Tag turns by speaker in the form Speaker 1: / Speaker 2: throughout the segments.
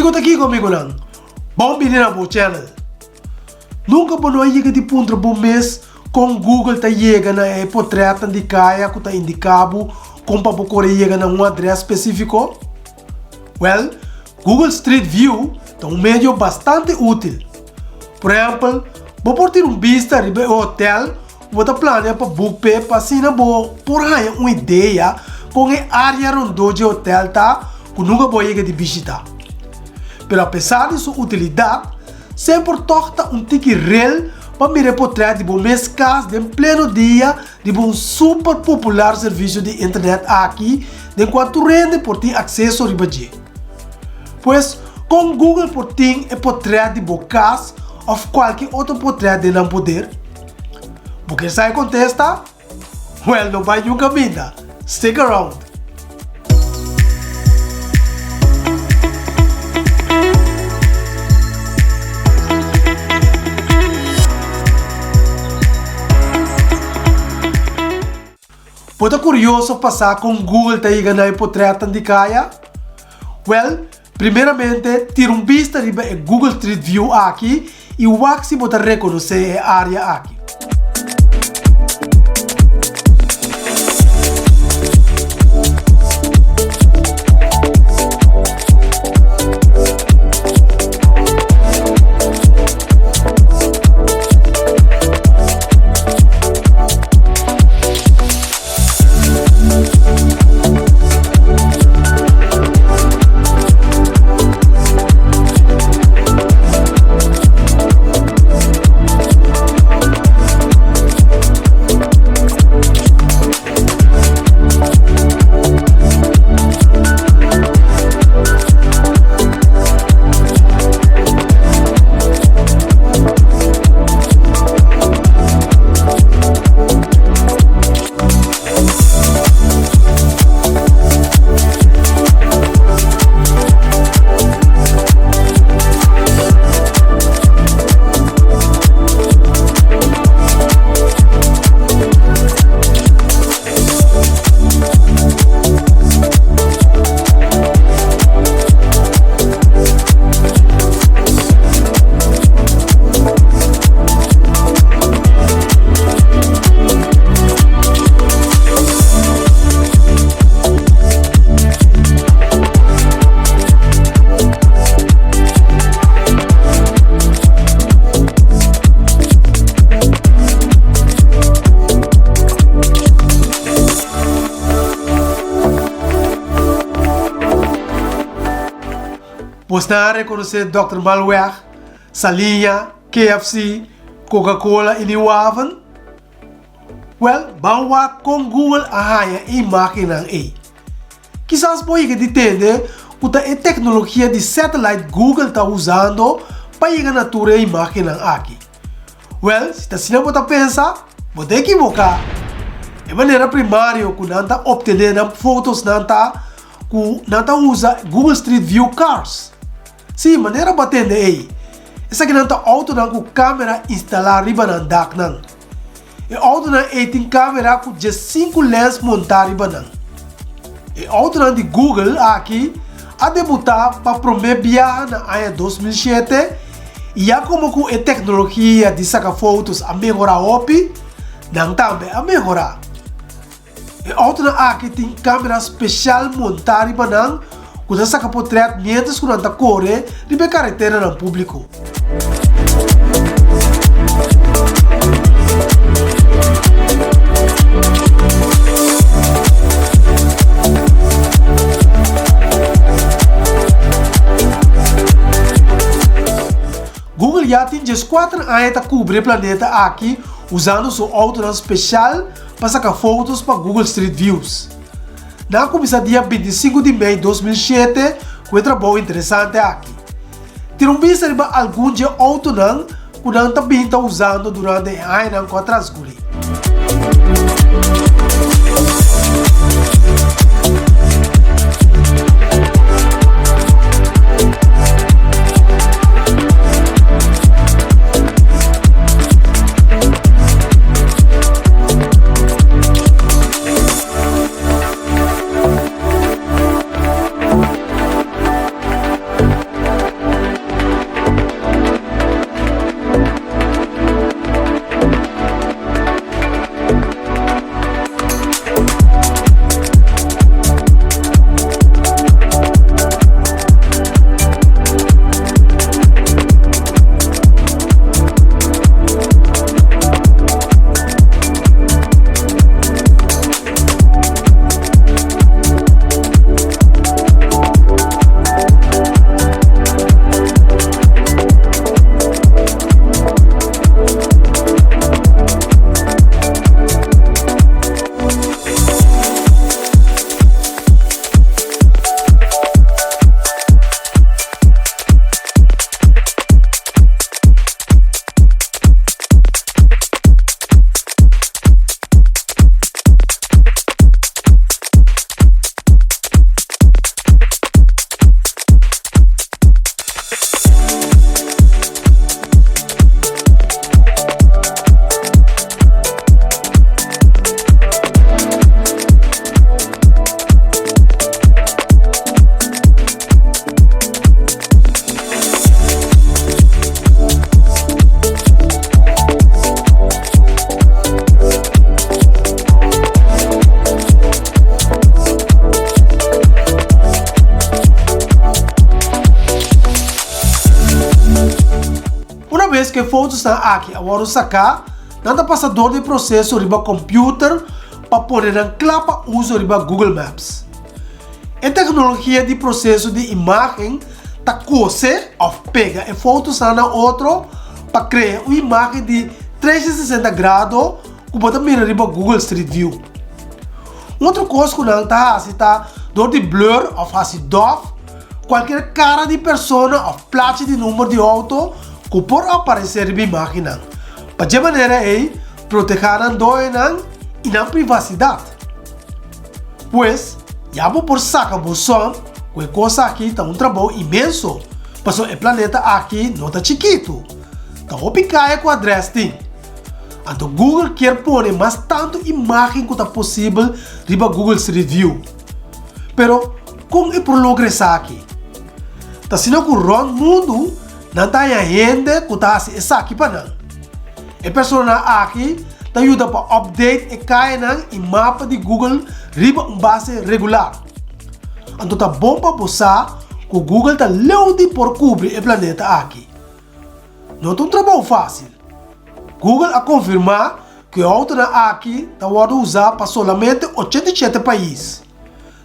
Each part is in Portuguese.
Speaker 1: Sigo aqui comigo não. Bom vídeo na meu channel. Nunca vou chegar de ponto bom mês com Google tá chega na portrait de caia que tá indicado como para poder chegar na um endereço específico. Well, Google Street View é um meio bastante útil. Por exemplo, vou por ter vista de hotel, vou planear para book para assim vou por aí uma ideia com a área onde o hotel tá que nunca vou chegar de visitar. Pero apesar de sua utilidade, sempre torta ticket real para me portrait de um mês caso em pleno dia de um super popular serviço de internet aqui, de enquanto rende por ter acesso ao budget. Pois, com Google por ter portrait de bocas ou qualquer outro portrait de não poder, porque sai contesta? Well, não vai nunca minda. Stick around. Pode curioso passar com Google tá chegando na portrait de caia? Well, primeiramente, tira vista de Google Street View aqui e o Axi pode reconhecer a área aqui. Você não reconhecer Dr. Malware, Salinha, KFC, Coca-Cola e New Haven? Well, vamos com Google arranha e máquina aí. Quizás pode entender que a tecnologia de satélite Google está usando para chegar na tua máquina aqui. Well, se você não pensa, pode equivocar. De maneira primária, que não está obtendo fotos, não está usa Google Street View Cars. Sim, maneira batendo aí. Essa aqui não está auto com câmera instalada riba na DAC não. E auto não tem câmera com 5 lens montada riba não. E auto de Google aqui a debutar para promover viagem na ano 2007 e já como com a tecnologia de sacar fotos a melhorar OP, não também a melhorar. E auto aqui tem câmera especial montada riba não. Quando você saca portrait, mientras que não está corre, ribe carretera no público. Google já tem 4 anos para cobrir o planeta aqui, usando seu auto especial para sacar fotos para Google Street Views. Na começar dia 25 de maio de 2007, com um trabalho interessante aqui. Ter vista de algum dia auto não, que não também está usando durante a ano com a transcurrir. fotos na aqui, agora sacar, nada passador de processo riba computer para poder na clapa uso riba Google Maps. A tecnologia de processo de imagem tá cose ou pega e fotos na outro para criar uma imagem de 360 graus que pode mirar riba Google Street View. Outra coisa que não está door de blur ou faz dof, qualquer cara de pessoa ou placa de número de auto que pode aparecer na imagem. Para de maneira aí, proteger a dor e na privacidade. Pois, já vou por sacar o som, que coisa aqui está trabalho imenso, mas o planeta aqui não está chiquito. Está o picar com a adresse. Então Google quer pôr mais tanto imagem quanto possível riba Google Street View. Pero, como é por lograr aqui? Tá sendo que o mundo não tem gente que está assim aqui para não. A pessoa aqui te ajuda para update e cair em mapa de Google riba base regular. Então tá bom para você que o Google está longe por cobrir o planeta aqui. Não é um trabalho fácil. Google a confirmar que o auto aqui está usado para somente 87 países.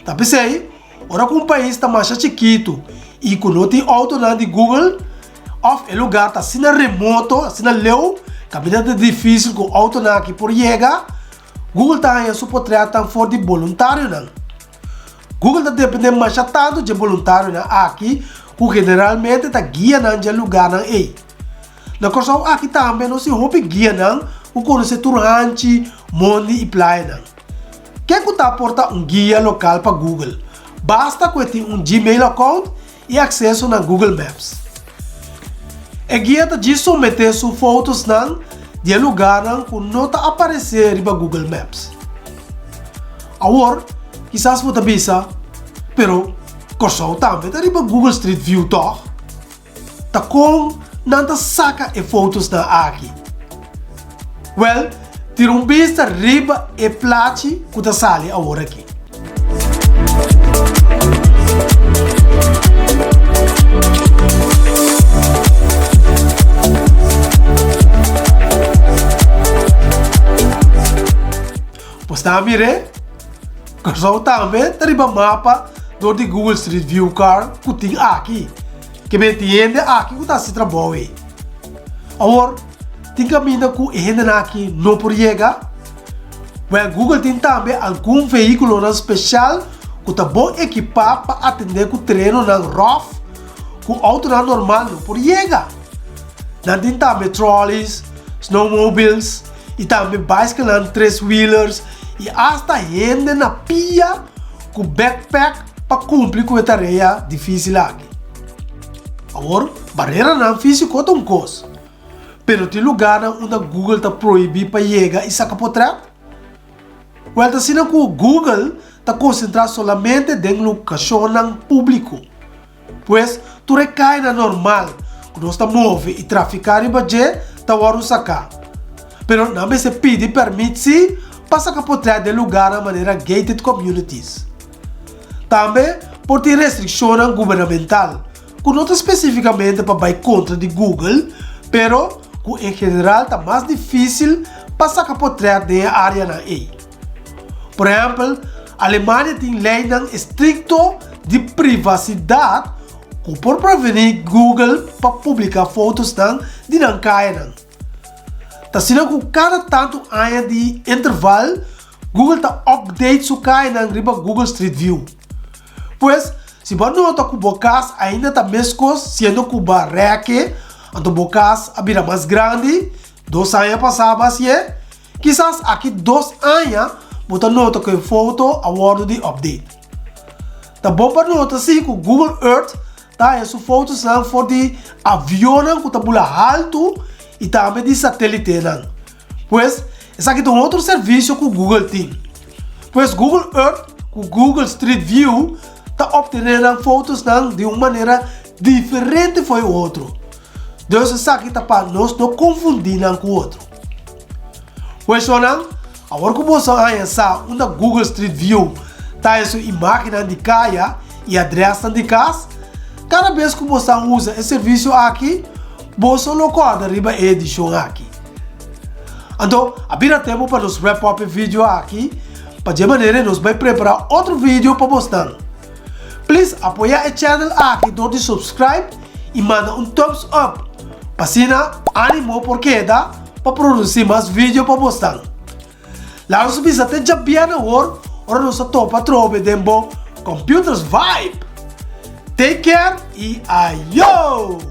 Speaker 1: Tá pensei, ora que um país está mais chiquito e que não tem auto de Google, o lugar está assim remoto, assim leu, caminhando difícil com o auto aqui por chegar, Google está aí suportar for de voluntário não. Google está dependendo mais tanto de voluntário aqui, que generalmente está guiando de lugar aí. Na coisa aqui também não se roupa guia não, o conhece turante, monte e praia. Quem que está porta guia local para Google? Basta que tenha Gmail account e acesso na Google Maps. A guia está de submeter suas fotos de lugar que não está aparecer para Google Maps. Agora, quizás você pensa, pero coisa também está para Google Street View toch? Tá com não saca e fotos aqui. Well, tira vista riba e placi que está sali agora aqui. Pois tá mire, que também riba mapa do de Google Street View car que tem aqui. Que me entende aqui que está se trabalhando. Agora, tem caminho que a gente aqui não pode chegar. Well, Google tem também algum veículo especial que está bom equipado para atender o treino na rough, que o auto normal não pode chegar. Tem também trolleys, snowmobiles, e também bicycles, 3-wheelers, e até gente na pia com backpack para cumprir com a tarefa difícil aqui. Agora, barreira não física é uma coisa. Pero tem lugar onde Google está proibido para chegar e sacar portrait. Well, está sendo que o Google está concentrado somente em locação público. Pois, tu recai na normal, quando está move e traficar em budget, está a sacar. Pero não se pede permite para sacar portrait de lugar de maneira gated communities. Também, por ter restrição governamental, que não está especificamente para ir contra de Google, pero que em geral está mais difícil para sacar portrait da área na EI. Por exemplo, a Alemanha tem lei estricto de privacidade que por prevenir Google para publicar fotos de não cair. Está sendo que cada tanto ano de intervalo, Google está update su cair na Google Street View. Pois, se você nota que o bocas ainda está mesmo sendo que o barreque, então o bocas a vira mais grande, 2 anos passados assim, quizás aqui 2 anos, você nota que a foto agora de update. Tá bom para notar assim que o Google Earth tá em suas fotos for de avião que está pula alto e também de satélite não. Pois, esse aqui é outro serviço que o Google tem. Pois Google Earth, o Google Street View está obtendo fotos de uma maneira diferente foi o outro. Então isso aqui está para nós não confundir com o outro. Pois agora que você vai onde Google Street View está essa imagem de caia e adresse de casa, cada vez que você usa esse serviço aqui, você não acorda riba edição aqui. Então, abira tempo para nos wrap up o vídeo aqui, para de maneira nos vai preparar outro vídeo para mostrar. Please apoiar o channel aqui, door de subscribe e manda thumbs up. Para assim, ânimo porque dá para produzir mais vídeos para mostrar. Lá nos bisa até já bem na hora nos topa trobe dembo Computers Vibe. Take care e ayo!